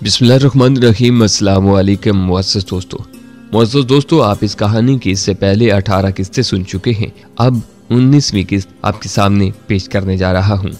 बिस्मिल्लाहिर्रहमानिर्रहीम। अस्सलाम वालेकुम मुअज़्ज़ज़ दोस्तों, आप इस कहानी की इससे पहले 18 किस्सें सुन चुके हैं। अब 19वीं किस्त आपके सामने पेश करने जा रहा हूँ।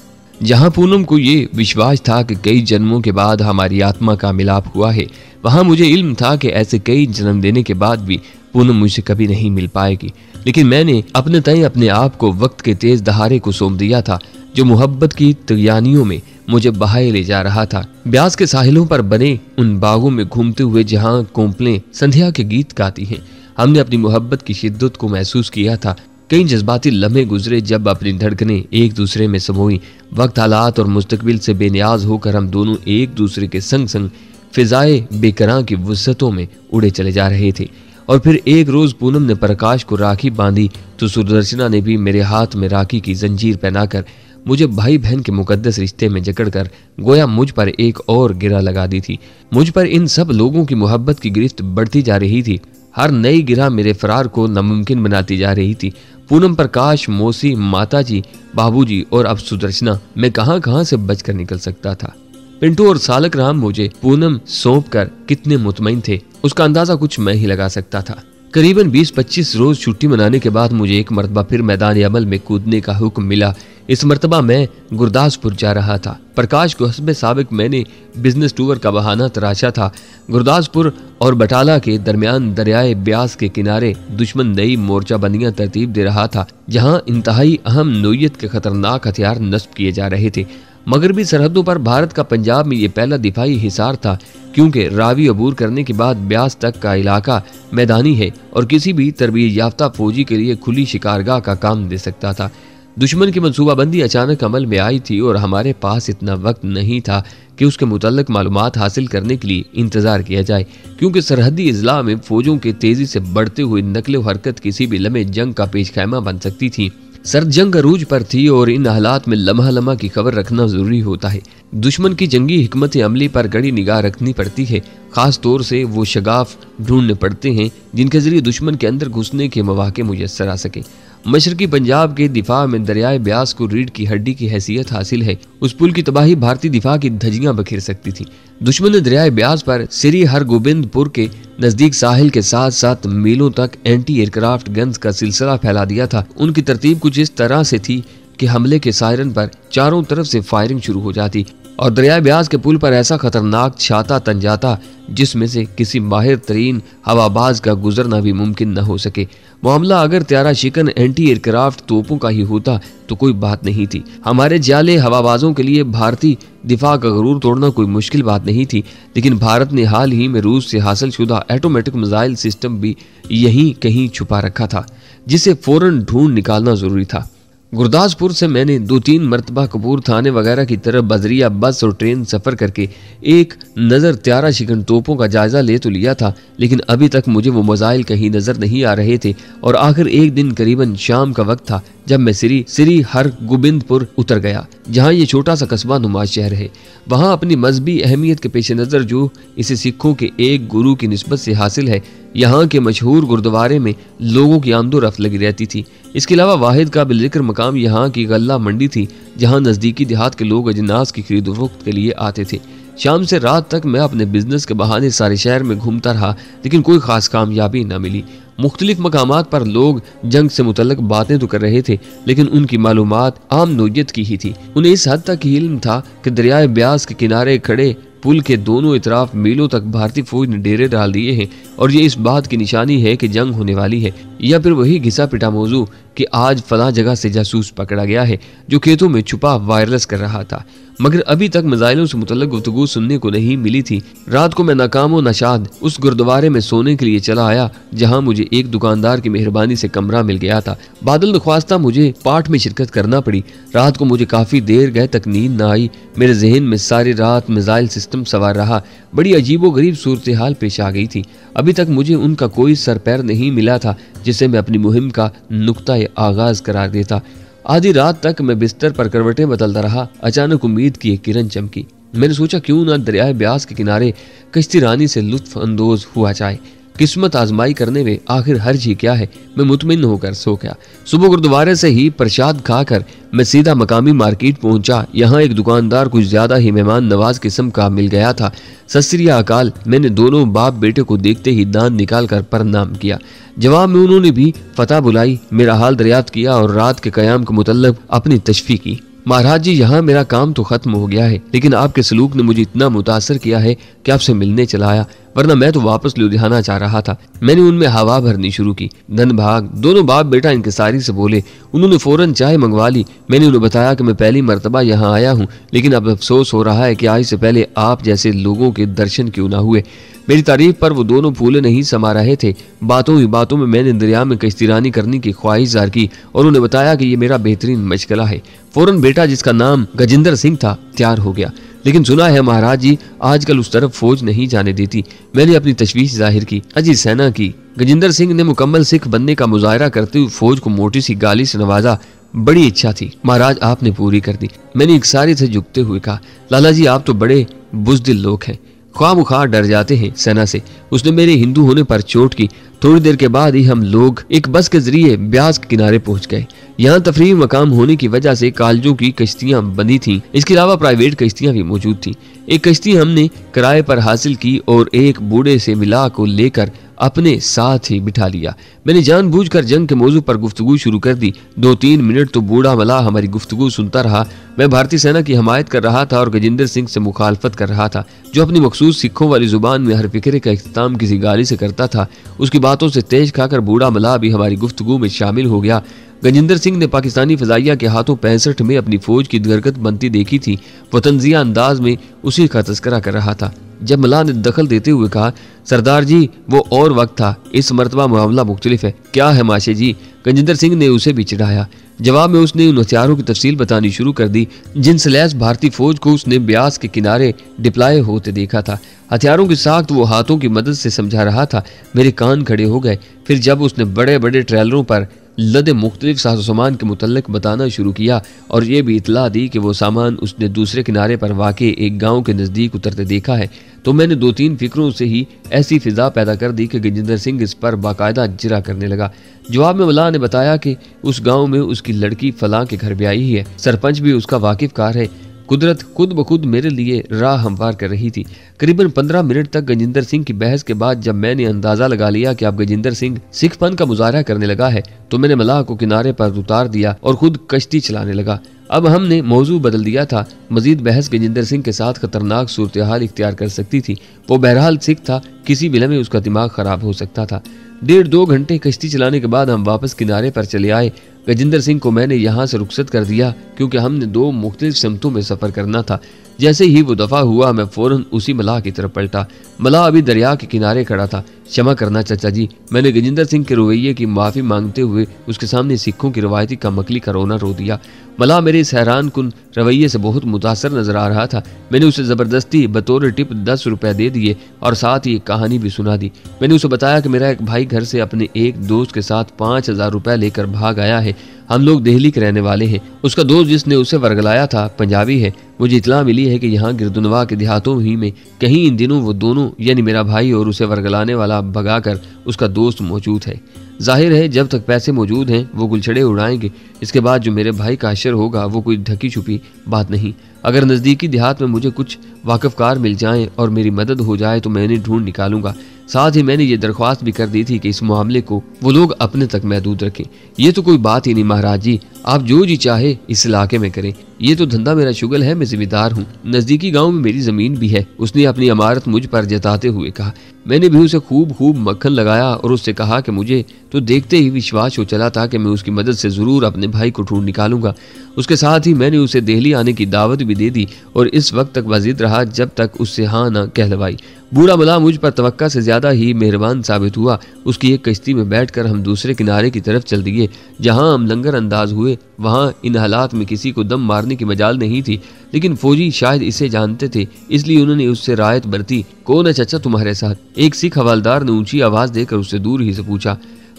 जहाँ पूनम को ये विश्वास था कि कई जन्मों के बाद हमारी आत्मा का मिलाप हुआ है, वहाँ मुझे इल्म था कि ऐसे कई जन्म देने के बाद भी पूनम मुझसे कभी नहीं मिल पाएगी। लेकिन मैंने अपने तय अपने आप को वक्त के तेज दहारे को सौंप दिया था, जो मोहब्बत की तगयानियों में मुझे बहाए ले जा रहा था। ब्यास के साहिलों पर बने उन बागों में घूमते हुए जहाँ कोंपलें संध्या के गीत गाती हैं, हमने अपनी मोहब्बत की शिद्दत को महसूस किया था। कई जज्बाती लम्हे गुजरे जब अपनी धड़कनें एक दूसरे में समोई। वक्त, हालात और मुस्तकबिल से बेनियाज होकर हम दोनों एक दूसरे के संग संग फिजाए बेकरां की वुसअतों में उड़े चले जा रहे थे। और फिर एक रोज पूनम ने प्रकाश को राखी बांधी तो सुदर्शना ने भी मेरे हाथ में राखी की जंजीर पहनाकर मुझे भाई बहन के मुकद्दस रिश्ते में जकड़कर गोया मुझ पर एक और गिरा लगा दी थी। मुझ पर इन सब लोगों की मोहब्बत की गिरफ्त बढ़ती जा रही थी। हर नई गिरा मेरे फरार को नामुमकिन बनाती जा रही थी। पूनम, प्रकाश, मौसी, माताजी, बाबूजी और अब सुदर्शना, मैं कहां से बचकर निकल सकता था। पिंटू और सालक राम मुझे पूनम सौंप कर कितने मुतमईन थे, उसका अंदाजा कुछ मैं ही लगा सकता था। करीबन 20-25 रोज छुट्टी मनाने के बाद मुझे एक मरतबा फिर मैदान अमल में कूदने का हुक्म मिला। इस मरतबा मैं गुरदासपुर जा रहा था। प्रकाश को हस्बे साबिक मैंने बिजनेस टूर का बहाना तराशा था। गुरदासपुर और बटाला के दरमियान दरियाए ब्यास के किनारे दुश्मन नई मोर्चाबंदियां तरतीब दे रहा था, जहां इंतहाई अहम नोयत के खतरनाक हथियार नस्ब किए जा रहे थे। मगरबी सरहदों पर भारत का पंजाब में ये पहला दिफाई हिसार था, क्योंकि रावी अबूर करने के बाद ब्यास तक का इलाका मैदानी है और किसी भी तरबियत याफ्ता फौजी के लिए खुली शिकारगाह का काम दे सकता था। दुश्मन की मनसूबाबंदी अचानक अमल में आई थी और हमारे पास इतना वक्त नहीं था कि उसके मुतल्लिक मालूमात हासिल करने के लिए इंतजार किया जाए, क्योंकि सरहदी इजला में फौजों के तेजी से बढ़ते हुए नकले हरकत किसी भी लम्हे जंग का पेशखैमा बन सकती थी। सर्द जंग अरूज पर थी और इन हालात में लम्हा लम्हा की खबर रखना जरूरी होता है। दुश्मन की जंगी हिकमत अमली पर कड़ी निगाह रखनी पड़ती है। खास तौर से वो शगाफ ढूंढने पड़ते हैं जिनके जरिए दुश्मन के अंदर घुसने के मौके मुयस्सर आ सके। मशरकी पंजाब के दिफा में दरियाए ब्यास को रीढ़ की हड्डी की हैसियत हासिल है। उस पुल की तबाही भारतीय दिफा की धज्जियां बखेर सकती थी। दुश्मन ने दरियाए ब्यास पर श्री हरगोबिंदपुर के नजदीक साहिल के साथ साथ मीलों तक एंटी एयरक्राफ्ट गन्स का सिलसिला फैला दिया था। उनकी तरतीब कुछ इस तरह से थी कि हमले के सायरन पर चारों तरफ से फायरिंग शुरू हो जाती और दरियाए ब्यास के पुल पर ऐसा खतरनाक छाता तन जाता जिसमें से किसी माहिर तरीन हवाबाज का गुजरना भी मुमकिन न हो सके। मामला अगर त्यारा शिकन एंटी एयरक्राफ्ट तोपों का ही होता तो कोई बात नहीं थी। हमारे जाले हवाबाजों के लिए भारतीय दिफा का गरूर तोड़ना कोई मुश्किल बात नहीं थी, लेकिन भारत ने हाल ही में रूस से हासिल शुदा ऑटोमेटिक मिसाइल सिस्टम भी यहीं कहीं छुपा रखा था, जिसे फौरन ढूंढ निकालना जरूरी था। गुरदासपुर से मैंने 2-3 मरतबा कपूर थाने वगैरह की तरफ बजरिया बस और ट्रेन सफर करके एक नज़र त्यारा शिकन तोपों का जायजा ले तो लिया था, लेकिन अभी तक मुझे वो मिसाइल कहीं नजर नहीं आ रहे थे। और आखिर एक दिन करीबन शाम का वक्त था जब मैं श्री हरगोबिंदपुर उतर गया, जहाँ ये छोटा सा कस्बा नुमा शहर है। वहाँ अपनी मजहबी अहमियत के पेश नज़र जो इसे सिखों के एक गुरु की निस्बत से हासिल है, यहाँ के मशहूर गुरुद्वारे में लोगों की आमदोरफ्त लगी रहती थी। इसके अलावा वाहिद काबिल जिक्र मकाम यहाँ की गल्ला मंडी थी, जहाँ नज़दीकी देहात के लोग अजनास की खरीद फरोख्त के लिए आते थे। शाम से रात तक मैं अपने बिजनेस के बहाने सारे शहर में घूमता रहा, लेकिन कोई खास कामयाबी न मिली। मुख्तलिफ मकामात पर लोग जंग से मुतल्लिक बातें तो कर रहे थे, लेकिन उनकी मालूमात आम नोयत की ही थी। उन्हें इस हद तक ही इल्म था कि दरियाए ब्यास के किनारे खड़े पुल के दोनों इतराफ मीलों तक भारतीय फौज ने डेरे डाल दिए हैं और ये इस बात की निशानी है कि जंग होने वाली है, या फिर वही घिसा पिटा मौजू कि आज फला जगह से जासूस पकड़ा गया है जो खेतों में छुपा वायरलेस कर रहा था। मगर अभी तक मिसाइलों से मुतल्लिक गुफ्तगू सुनने को नहीं मिली थी। रात को मैं नाकाम व नशाद उस गुरुद्वारे में सोने के लिए चला आया, जहां मुझे एक दुकानदार की मेहरबानी से कमरा मिल गया था। बादल नख्वास्ता मुझे पाठ में शिरकत करना पड़ी। रात को मुझे काफी देर गए तक नींद न आई। मेरे जहन में सारी रात मिसाइल सिस्टम सवार रहा। बड़ी अजीबो गरीब सूरत हाल पेश आ गई थी। अभी तक मुझे उनका कोई सर पैर नहीं मिला था जिसे मैं अपनी मुहिम का नुक्ता आगाज करार देता। आधी रात तक मैं बिस्तर पर करवटें बदलता रहा। अचानक उम्मीद की एक किरण चमकी। मैंने सोचा क्यों ना दरियाए ब्यास के किनारे कश्ती रानी से लुत्फ अंदोज हुआ जाए। किस्मत आजमाई करने में आखिर हर्ज ही क्या है। मैं मुतमिन होकर सो गया। सुबह गुरुद्वारे से ही प्रसाद खाकर मैं सीधा मकामी मार्केट पहुंचा। यहाँ एक दुकानदार कुछ ज्यादा ही मेहमान नवाज किस्म का मिल गया था। सत श्री अकाल। मैंने दोनों बाप बेटे को देखते ही दांत निकाल कर प्रणाम किया। जवाब में उन्होंने भी फतह बुलाई, मेरा हाल दरियाफ्त किया और रात के कयाम के मुतल्लिक अपनी तशफी की। महाराज जी, यहाँ मेरा काम तो खत्म हो गया है, लेकिन आपके सलूक ने मुझे इतना मुतासर किया है कि आपसे मिलने चला आया, वरना मैं तो वापस लुधियाना जा रहा था। मैंने उनमें हवा भरनी शुरू की। धन भाग। दोनों बाप बेटा इंकिसारी से बोले। उन्होंने फौरन चाय मंगवा ली। मैंने उन्हें बताया कि मैं पहली मर्तबा यहाँ आया हूँ, लेकिन अब अफसोस हो रहा है कि आज से पहले आप जैसे लोगों के दर्शन क्यों ना हुए। मेरी तारीफ पर वो दोनों फूले नहीं समा रहे थे। बातों ही बातों में मैंने दरिया में कश्तीरानी करने की ख्वाहिश ज़ाहिर की और उन्हें बताया कि ये मेरा बेहतरीन मशगला है। फौरन बेटा, जिसका नाम गजिंदर सिंह था, तैयार हो गया। लेकिन सुना है महाराज जी, आजकल उस तरफ फौज नहीं जाने देती। मैंने अपनी तशवीश जाहिर की। अजी सेना की। गजिंदर सिंह ने मुकम्मल सिख बनने का मुजाहरा करते हुए फौज को मोटी सी गाली से नवाजा। बड़ी इच्छा थी महाराज, आपने पूरी कर दी। मैंने इकसारी से झुकते हुए कहा, लाला जी आप तो बड़े बुज़दिल लोग हैं, ख्वामुखा डर जाते हैं सेना से। उसने मेरे हिंदू होने पर चोट की। थोड़ी देर के बाद ही हम लोग एक बस के जरिए ब्यास के किनारे पहुंच गए। यहाँ तफरीह मकाम होने की वजह से कालजों की कश्तियां बंदी थीं। इसके अलावा प्राइवेट कश्तियां भी मौजूद थीं। एक कश्ती हमने किराए पर हासिल की और एक बूढ़े से मिला को लेकर अपने साथ ही बिठा लिया। मैंने जानबूझकर जंग के मौजू पर गुफ्तगू शुरू कर दी। 2-3 मिनट तो बूढ़ा मला हमारी गुफ्तगू सुनता रहा। मैं भारतीय सेना की हमायत कर रहा था और गजिंदर सिंह से मुखालफत कर रहा था, जो अपनी मखसूस सिखों वाली जुबान में हर फिक्रे का इख्तिताम किसी गाली से करता था। उसकी बातों से तेज खाकर बूढ़ा मला भी हमारी गुफ्तगू में शामिल हो गया। गजिंदर सिंह ने पाकिस्तानी फजाइया के हाथों 65 में अपनी फौज की दरगत बनती देखी थी। वो तंजिया अंदाज में उसी का तस्करा कर रहा था। जब मल्लाह ने दखल देते हुए कहा, सरदार जी वो और वक्त था, इस मरतबा मामला मुख्तलिफ है। क्या है माशे जी? गजिंदर सिंह ने उसे भी चिढ़ाया। जवाब में उसने उन हथियारों की तफसील बतानी शुरू कर दी जिन से लैस भारतीय फौज को उसने ब्यास के किनारे डिप्लॉय होते देखा था। हथियारों की साख्त वो हाथों की मदद से समझा रहा था। मेरे कान खड़े हो गए। फिर जब उसने बड़े बड़े ट्रेलरों पर लदे मुख्तलिफ साजो सामान के मुतल्लिक बताना शुरू किया और ये भी इतला दी कि वो सामान उसने दूसरे किनारे पर वाक़े एक गांव के नज़दीक उतरते देखा है, तो मैंने 2-3 फिक्रों से ही ऐसी फिजा पैदा कर दी कि गजिंदर सिंह इस पर बाकायदा जिरा करने लगा। जवाब में मल्लाह ने बताया कि उस गांव में उसकी लड़की फलां के घर ब्याई है, सरपंच भी उसका वाकिफकार है। कुदरत खुद ब खुद मेरे लिए राह हमवार कर रही थी। करीबन 15 मिनट तक गजिंदर सिंह की बहस के बाद जब मैंने अंदाजा लगा लिया कि अब गजिंदर सिंह सिखपन का मुजाहरा करने लगा है, तो मैंने मल्लाह को किनारे पर उतार दिया और खुद कश्ती चलाने लगा। अब हमने मौजू बदल दिया था। मजीद बहस गजिंदर सिंह के साथ खतरनाक सूरत हाल इख्तियार कर सकती थी। वो बहरहाल सिख था, किसी भी लम्हे उसका दिमाग खराब हो सकता था। 1.5-2 घंटे कश्ती चलाने के बाद हम वापस किनारे पर चले आए। गजिंदर सिंह को मैंने यहाँ से रुखसत कर दिया क्योंकि हमने 2 मुख्तलिफ समतों में सफ़र करना था। जैसे ही वो दफ़ा हुआ मैं फ़ौरन उसी मलाह की तरफ पलटा। मलाह अभी दरिया के किनारे खड़ा था। क्षमा करना चाचा जी, मैंने गजिंदर सिंह के रवैये की माफ़ी मांगते हुए उसके सामने सिखों की रवायती कमकली का रोना रो दिया। मलाह मेरे इस हैरान कुन रवैये से बहुत मुतासर नजर आ रहा था। मैंने उसे ज़बरदस्ती बतौर टिप 10 रुपए दे दिए और साथ ही एक कहानी भी सुना दी। मैंने उसे बताया कि मेरा एक भाई घर से अपने एक दोस्त के साथ 5000 रुपए लेकर भाग आया है। हम लोग दिल्ली के रहने वाले हैं। उसका दोस्त जिसने उसे वर्गलाया था पंजाबी है। मुझे इतला मिली है कि यहाँ गिरदुनवा के देहातों ही में कहीं इन दिनों वो दोनों यानी मेरा भाई और उसे वर्गलाने वाला भगाकर उसका दोस्त मौजूद है। जाहिर है जब तक पैसे मौजूद हैं वो गुलछड़े उड़ाएंगे। इसके बाद जो मेरे भाई का अशर होगा वो कोई ढकी छुपी बात नहीं। अगर नज़दीकी देहात में मुझे कुछ वाकिफकार मिल जाएं और मेरी मदद हो जाए तो मैं इन्हें ढूंढ निकालूंगा। साथ ही मैंने ये दरख्वास्त भी कर दी थी कि इस मामले को वो लोग अपने तक महदूद रखें। ये तो कोई बात ही नहीं महाराज जी, आप जो जी चाहे इस इलाके में करें। ये तो धंधा मेरा शुगल है, मैं जिम्मेदार हूँ। नज़दीकी गांव में मेरी ज़मीन भी है। उसने अपनी अमारत मुझ पर जताते हुए कहा। मैंने भी उसे खूब मक्खन लगाया और उससे कहा कि मुझे तो देखते ही विश्वास हो चला था कि मैं उसकी मदद से ज़रूर अपने भाई को ढूंढ निकालूंगा। उसके साथ ही मैंने उसे दिल्ली आने की दावत भी दे दी और इस वक्त तक वाजिद रहा जब तक उससे हाँ ना कहलवाई। बूढ़ा मल्लाह मुझ पर तवक्का से ज्यादा ही मेहरबान साबित हुआ। उसकी एक कश्ती में बैठकर हम दूसरे किनारे की तरफ चल दिए। जहां हम लंगर अंदाज हुए वहां इन हालात में किसी को दम मारने की मजाल नहीं थी, लेकिन फौजी शायद इसे जानते थे, इसलिए उन्होंने उससे रायत बरती। कौन है चाचा तुम्हारे साथ? एक सिख हवालदार ने ऊंची आवाज देकर उससे दूर ही से पूछा।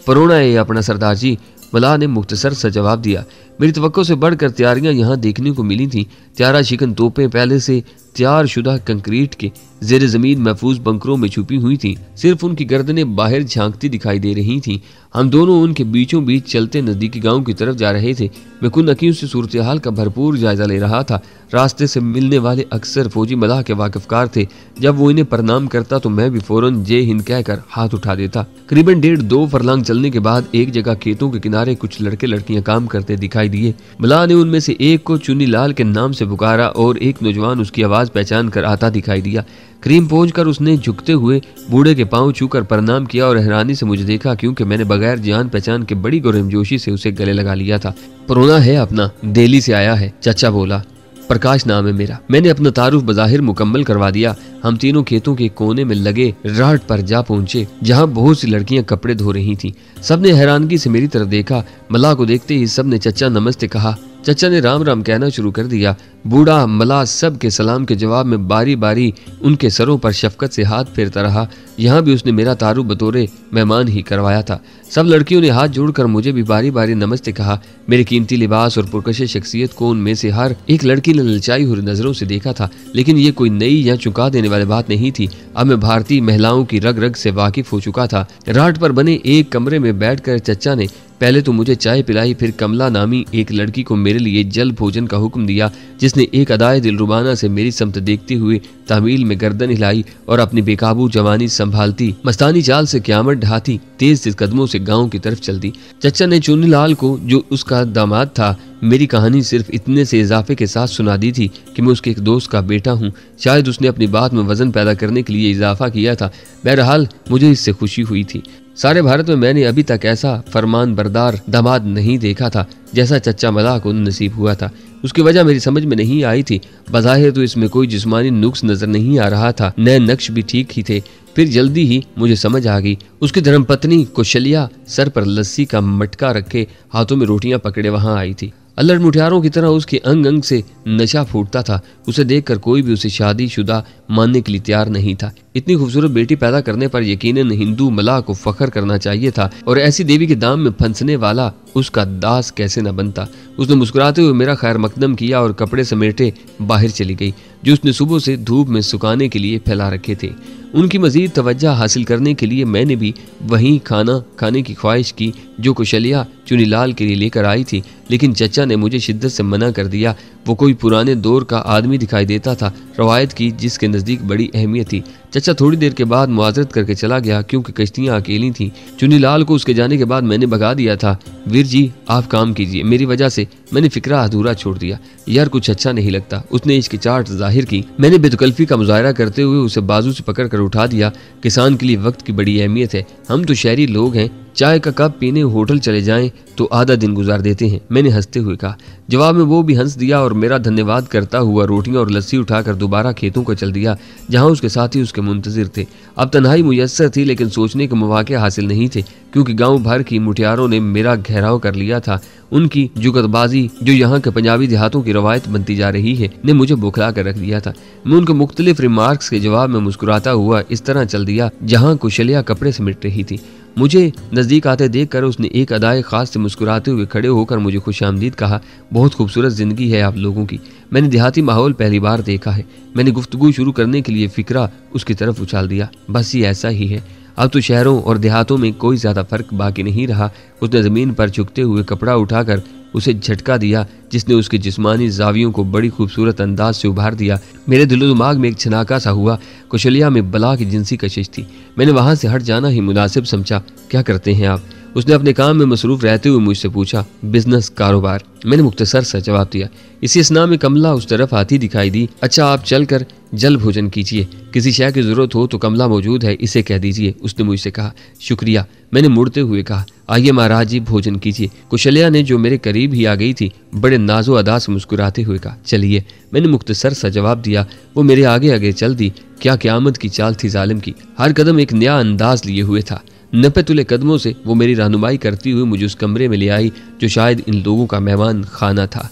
परोना है अपना सरदार जी, मल्लाह ने मुख्तसर सा जवाब दिया। मेरी तवक्को से बढ़कर तैयारियां यहाँ देखने को मिली थी। त्यारा शिकन तोपें, पहले से तैयार शुदा कंक्रीट के जेर जमीन महफूज बंकरों में छुपी हुई थी। सिर्फ उनकी गर्दनें बाहर झांकती दिखाई दे रही थीं। हम दोनों उनके बीचों बीच चलते नजदीकी गांव की तरफ जा रहे थे। मैं कुनकियों से सूरत हाल का भरपूर जायजा ले रहा था। रास्ते से मिलने वाले अक्सर फौजी मलाह के वाकिफकार थे। जब वो इन्हें प्रणाम करता तो मैं भी फौरन जय हिंद कहकर हाथ उठा देता। करीबन 1.5-2 फरलांग चलने के बाद एक जगह खेतों के किनारे कुछ लड़के लड़कियां काम करते दिखाई दिए। मलाह ने उनमें से एक को चुन्नी लाल के नाम से पुकारा और एक नौजवान उसकी आवाज पहचान कर आता दिखाई दिया। करीब पहुंचकर उसने झुकते हुए बूढ़े के पांव छूकर प्रणाम किया और हैरानी से मुझे देखा, क्योंकि मैंने बगैर जान पहचान के बड़ी गर्मजोशी से उसे गले लगा लिया था। परोना है अपना, दिल्ली से आया है, चाचा बोला। प्रकाश नाम है मेरा। मैंने अपना तारुफ बज़ाहिर मुकम्मल करवा दिया। हम तीनों खेतों के कोने में लगे राट पर जा पहुंचे, जहां बहुत सी लड़कियां कपड़े धो रही थीं। सबने हैरानगी से मेरी तरफ देखा। मलाह को देखते ही सबने चचा नमस्ते कहा। चचा ने राम राम कहना शुरू कर दिया। बूढ़ा मलाह सब के सलाम के जवाब में बारी बारी उनके सरों पर शफकत से हाथ फेरता रहा। यहाँ भी उसने मेरा तारुफ बतौरे मेहमान ही करवाया था। सब लड़कियों ने हाथ जोड़कर मुझे भी बारी बारी नमस्ते कहा। मेरे कीमती लिबास और पुरकश शख्सियत को उनमें से हर एक लड़की ने ललचाई हुई नजरों से देखा था, लेकिन ये कोई नई या चुका देने वाली बात नहीं थी। अब मैं भारतीय महिलाओं की रग रग से वाकिफ हो चुका था। राट पर बने एक कमरे में बैठकर चचा ने पहले तो मुझे चाय पिलाई, फिर कमला नामी एक लड़की को मेरे लिए जल भोजन का हुक्म दिया, जिसने एक अदाए दिलरुबाना से मेरी समत देखते हुए तामील में गर्दन हिलाई और अपनी बेकाबू जवानी संभालती मस्तानी चाल से क़यामत ढाती तेज तेज कदमों से गांव की तरफ चल दी। चचा ने चुन्नीलाल को, जो उसका दामाद था, मेरी कहानी सिर्फ इतने से इजाफे के साथ सुना दी थी कि मैं उसके एक दोस्त का बेटा हूँ। शायद उसने अपनी बात में वजन पैदा करने के लिए इजाफा किया था। बहरहाल मुझे इससे खुशी हुई थी। सारे भारत में मैंने अभी तक ऐसा फरमान बरदार दामाद नहीं देखा था जैसा चचा मलाह को नसीब हुआ था। उसकी वजह मेरी समझ में नहीं आई थी। बज़ाहिर तो इसमें कोई जिस्मानी नुक्स नजर नहीं आ रहा था, नए नक्श भी ठीक ही थे। फिर जल्दी ही मुझे समझ आ गई। उसकी धर्मपत्नी कुशलिया सर पर लस्सी का मटका रखे हाथों में रोटियां पकड़े वहां आई थी। अल्लड़ मुठियारों की तरह उसके अंग अंग से नशा फूटता था। उसे देखकर कोई भी उसे शादीशुदा मानने के लिए तैयार नहीं था। इतनी खूबसूरत बेटी पैदा करने पर यकीनन हिंदू मलाह को फख्र करना चाहिए था, और ऐसी देवी के दाम में फंसने वाला उसका दास कैसे न बनता। उसने मुस्कुराते हुए मेरा खैर मकदम किया और कपड़े समेटे बाहर चली गई, जो उसने सुबह से धूप में सुखाने के लिए फैला रखे थे। उनकी मजीद तवज्जो हासिल करने के लिए मैंने भी वहीं खाना खाने की ख्वाहिश की जो कुशलिया चुनीलाल के लिए लेकर आई थी, लेकिन चचा ने मुझे शिद्दत से मना कर दिया। वो कोई पुराने दौर का आदमी दिखाई देता था, रवायत की जिसके नज़दीक बड़ी अहमियत थी। चचा थोड़ी देर के बाद मुआजरत करके चला गया, क्योंकि कश्तियाँ अकेली थीं। चुनीलाल को उसके जाने के बाद मैंने भगा दिया था। वीर जी आप काम कीजिए, मेरी वजह से मैंने फिक्रा अधूरा छोड़ दिया। यार कुछ अच्छा नहीं लगता। उसने इसकी चाट जाहिर की। मैंने बेतकल्फी का मुजाहरा करते हुए उसे बाजू से पकड़ कर उठा दिया। किसान के लिए वक्त की बड़ी अहमियत है। हम तो शहरी लोग हैं, चाय का कप पीने होटल चले जाएं तो आधा दिन गुजार देते हैं, मैंने हंसते हुए कहा। जवाब में वो भी हंस दिया और मेरा धन्यवाद करता हुआ रोटियां और लस्सी उठाकर दोबारा खेतों को चल दिया, जहां उसके साथी उसके मुंतजिर थे। अब तन्हाई मुयस्सर थी, लेकिन सोचने के मौके हासिल नहीं थे, क्योंकि गांव भर की मुठियारों ने मेरा घेराव कर लिया था। उनकी जुगतबाजी, जो यहाँ के पंजाबी देहातों की रवायत बनती जा रही है, ने मुझे बुखला कर रख दिया था। मैं उनके मुख्तलिफ रिमार्क्स के जवाब में मुस्कुराता हुआ इस तरह चल दिया जहाँ कुशलिया कपड़े समेट रही थी। मुझे नज़दीक आते देखकर उसने एक अदाए खास से मुस्कुराते हुए खड़े होकर मुझे खुशामदीद कहा। बहुत खूबसूरत ज़िंदगी है आप लोगों की। मैंने देहाती माहौल पहली बार देखा है। मैंने गुफ्तगू शुरू करने के लिए फिक्रा उसकी तरफ उछाल दिया। बस ये ऐसा ही है, अब तो शहरों और देहातों में कोई ज़्यादा फर्क बाकी नहीं रहा। उसने ज़मीन पर झुकते हुए कपड़ा उठाकर उसे झटका दिया, जिसने उसके जिस्मानी जावियों को बड़ी खूबसूरत अंदाज से उभार दिया। मेरे दिलो दिमाग में एक छनाका सा हुआ। कुशलिया में बला की जिनसी कशिश थी। मैंने वहां से हट जाना ही मुनासिब समझा। क्या करते हैं आप? उसने अपने काम में मसरूफ रहते हुए मुझसे पूछा। बिजनेस, कारोबार, मैंने मुख्तसर सा जवाब दिया। इसी असना में कमला उस तरफ आती दिखाई दी। अच्छा आप चल कर जल भोजन कीजिए, किसी शय की जरूरत हो तो कमला मौजूद है, इसे कह दीजिए, उसने मुझसे कहा। शुक्रिया, मैंने मुड़ते हुए कहा। आइए महाराज जी भोजन कीजिए। कुशलिया ने, जो मेरे करीब ही आ गई थी, बड़े नाजो अदा से मुस्कुराते हुए कहा। चलिए, मैंने मुख्तसर सा जवाब दिया। वो मेरे आगे आगे चल दी। क्या क़यामत की चाल थी जालिम की। हर कदम एक नया अंदाज लिए हुए था। नपे तुले कदमों से वो मेरी रहनुमाई करती हुई मुझे उस कमरे में ले आई जो शायद इन लोगों का मेहमान खाना था।